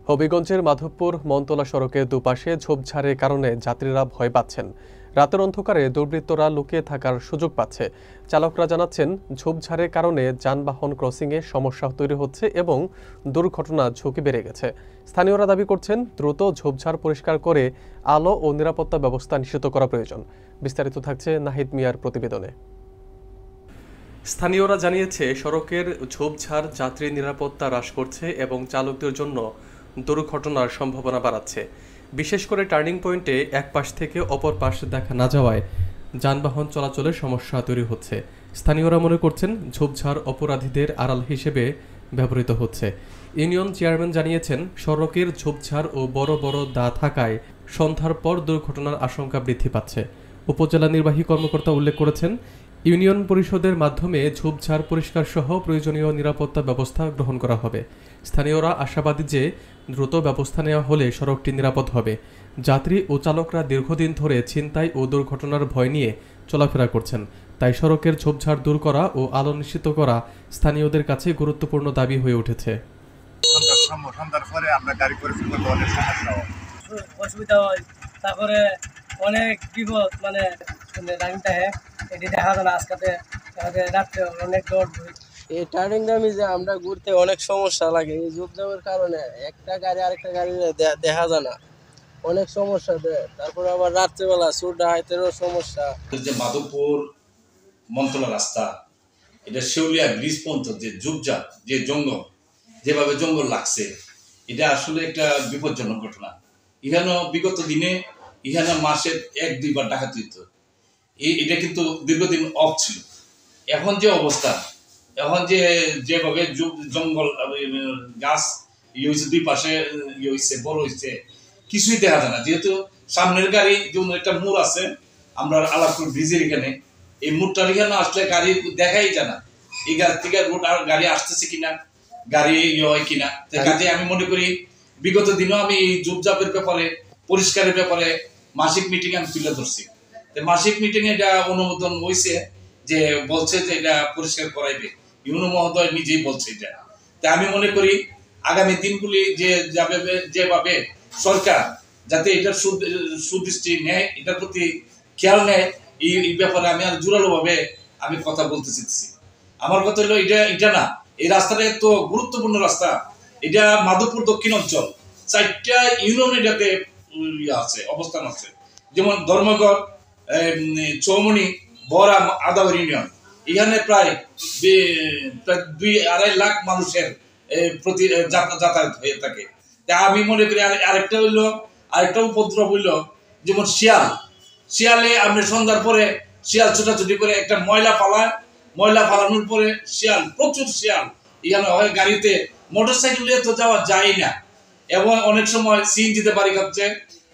হবিগঞ্জের মাধবপুর মনতলা সড়কে দুপাশে ঝোপঝাড়ের কারণে যাত্রীরা ভয় পাচ্ছেন। রাতের অন্ধকারে দুর্বৃত্তরা লুকিয়ে থাকার সুযোগ পাচ্ছে। চালকরা জানাচ্ছেন, ঝোপঝাড়ের কারণে যানবাহন ক্রসিংয়ে সমস্যা তৈরি হচ্ছে এবং দুর্ঘটনার ঝুঁকি বেড়ে গেছে। স্থানীয়রা দাবি করছেন, দ্রুত ঝোপঝাড় পরিষ্কার করে আলো ও নিরাপত্তা ব্যবস্থা নিশ্চিত করা প্রয়োজন। বিস্তারিত থাকছে নাহিদ মিয়ার প্রতিবেদনে। স্থানীয়রা জানিয়েছে, সড়কের ঝোপঝাড় যাত্রী নিরাপত্তা হ্রাস করছে এবং চালকদের জন্য দুর্ঘটনার সম্ভাবনা বাড়াচ্ছে। বিশেষ করে টার্নিং পয়েন্টে এক পাশ থেকে অপর পাশ দেখা না যাওয়ায় যানবাহন চলাচলের সমস্যা তৈরি হচ্ছে। স্থানীয়রা মনে করছেন, ঝোপঝাড় অপরাধীদের আড়াল হিসেবে ব্যবহৃত হচ্ছে। ইউনিয়ন চেয়ারম্যান জানিয়েছেন, সড়কের ঝোপঝাড় ও বড় বড় দা থাকায় সন্ধ্যার পর দুর্ঘটনার আশঙ্কা বৃদ্ধি পাচ্ছে। উপজেলা নির্বাহী কর্মকর্তা উল্লেখ করেছেন, ইউনিয়ন পরিষদের মাধ্যমে ঝোপঝাড় পরিষ্কার সহ প্রয়োজনীয় নিরাপত্তা ব্যবস্থা গ্রহণ করা হবে। স্থানীয়রা আশাবাদী যে দ্রুত ব্যবস্থা নেওয়া হলে সড়কটি নিরাপদ হবে। যাত্রী ও চালকরা দীর্ঘদিন ধরে ছিনতাই ও দুর্ঘটনার ভয় নিয়ে চলাফেরা করছেন, তাই সড়কের ঝোপঝাড় দূর করা ও আলো নিশ্চিত করা স্থানীয়দের কাছে গুরুত্বপূর্ণ দাবি হয়ে উঠেছে। অসুবিধা হয়, তারপরে অনেক বিপদ, মানে এটি দেখা যায় না। আজকে রাত্রে অনেক দৌড় এই টার্নিং দামি যে আমরা ঘুরতে অনেক সমস্যা লাগে। এই ঝোপঝাড়ের কারণে একটা গাড়ি আরেকটা গাড়ি দেখা যায় না, অনেক সমস্যা দেয়। তারপর আবার রাত্রেবেলা চোরটা হাইতেরও সমস্যা। যে মাধবপুর মনতলা রাস্তা, এটা শেউলিয়া ব্রিজ পর্যন্ত যে ঝোপঝাড়, যে জঙ্গল, যেভাবে জঙ্গল লাগছে, এটা আসলে একটা বিপজ্জনক ঘটনা। ইহানো বিগত দিনে ইহানো মাসে 1-2 বার ডাকাতি হতো। এটা কিন্তু দীর্ঘদিন অফ ছিল। এখন যে অবস্থা, এখন যেভাবে জঙ্গল গাছ হয়েছে, দুই পাশে হয়েছে, বড় হয়েছে, কিছুই দেখা যায় না। যেহেতু সামনের গাড়ি যেমন একটা মোড় আছে, আমরা আলাদপুর ব্রিজের এখানে, এই মোড়টার এখানে আসলে গাড়ি দেখাই যায় না। এই গাছ থেকে রোড আর গাড়ি আসতেছে কিনা, গাড়ি হয় কিনা। কাজে আমি মনে করি, বিগত দিনও আমি এই ঝোপঝাড়ের ব্যাপারে, পরিষ্কারের ব্যাপারে মাসিক মিটিং আমি তুলে ধরছি। মাসিক মিটিং এ এটা অনুমোদন হয়েছে, যে বলছে যে এটা পরিষ্কার করাইবে। ইউনো মহোদয় নিজেই বলছে এটা। তাই আমি মনে করি, আগামী দিনগুলি যেভাবে সরকার যাতে এটার সুদৃষ্টি নেয়, এটার প্রতি খেয়াল নেয়, এই ব্যাপারে আমি আর জোরালো ভাবে আমি কথা বলতে চাইছি। আমার কথা হলো, এটা না, এই রাস্তাটা এত গুরুত্বপূর্ণ রাস্তা। এটা মাধবপুর দক্ষিণ অঞ্চল, 4টা ইউনিয়ন এটাতে আছে, অবস্থান আছে। যেমন ধর্মগড়, চৌমনি, বরাম, আদাবর ইউনিয়ন। এখানে প্রায় 2-2.5 লাখ মানুষের প্রতি যাতায়াত হয়ে থাকে। তা আমি মনে করি আরেকটা উপদ্রব হইল, যেমন শিয়ালে আপনি সন্ধ্যার পরে শিয়াল ছোটাছুটি করে একটা ময়লা ফালানোর পরে প্রচুর শিয়াল এখানে হয়। গাড়িতে মোটরসাইকেল নিয়ে তো যাওয়া যায় না, এবং অনেক সময় সিএনজিতে বাড়ি খাচ্ছে,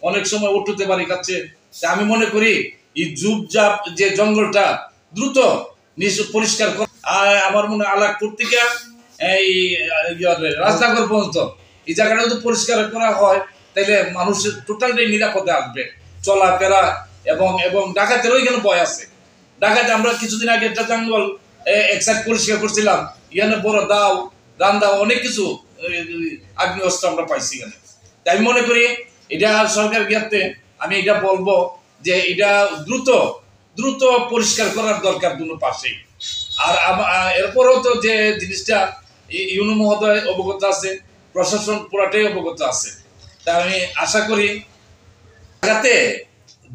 অনেক সময় অটোতে বাড়ি খাচ্ছে। তা আমি মনে করি, এই ঝোপঝাড় যে জঙ্গলটা দ্রুত পরিষ্কার করা। আর আমার মনে হয় আলাদপুর থেকে এই রাজনগর পর্যন্ত এই জায়গাটা যদি পরিষ্কার করা হয়, তাহলে মানুষের টোটালটাই নিরাপদে আসবে চলাফেরা। এবং ডাকাতেরও এখানে ভয় আছে। ডাকাতে আমরা কিছুদিন আগে একটা জঙ্গল এক সাইড পরিষ্কার করছিলাম, এখানে বড় রান্দা অনেক কিছু আগ্নি অস্ত্র আমরা পাইছি এখানে। তাই আমি মনে করি, এটা সরকার জ্ঞাতে আমি এটা বলবো যে এটা দ্রুত পরিষ্কার করার দরকার দুনো পাশেই। আর এরপরেও তো যে জিনিসটা ইউনো মহোদয় অবগত আছে, প্রশাসন পুরাটাই অবগত আছে। তা আমি আশা করি, যাতে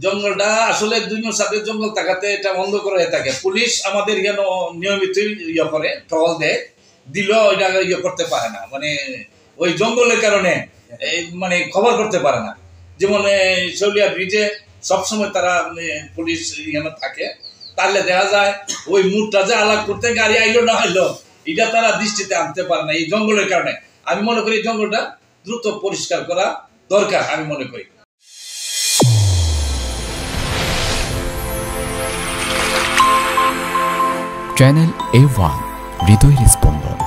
জঙ্গলটা আসলে দুইনো সাথে জঙ্গল থাকাতে এটা বন্ধ করা হয়ে থাকে। পুলিশ আমাদের এখানে নিয়মিত করে, টহল দেয়, দিলেও ওইটা করতে পারে না, মানে ওই জঙ্গলের কারণে মানে খবর করতে পারে না। যেমন শেউলিয়া ব্রিজে সবসময় তারা পুলিশ এখানে থাকে, তাহলে দেখা যায় ওই মুডটা যে আলাপ করতে গাড়ি আইলো না হইলো, এটা তারা দৃষ্টিতে আনতে পারে না এই জঙ্গলের কারণে। আমি মনে করি জঙ্গলটা দ্রুত পরিষ্কার করা দরকার, আমি মনে করি। চ্যানেল A1, হৃদয়ের স্পন্দন।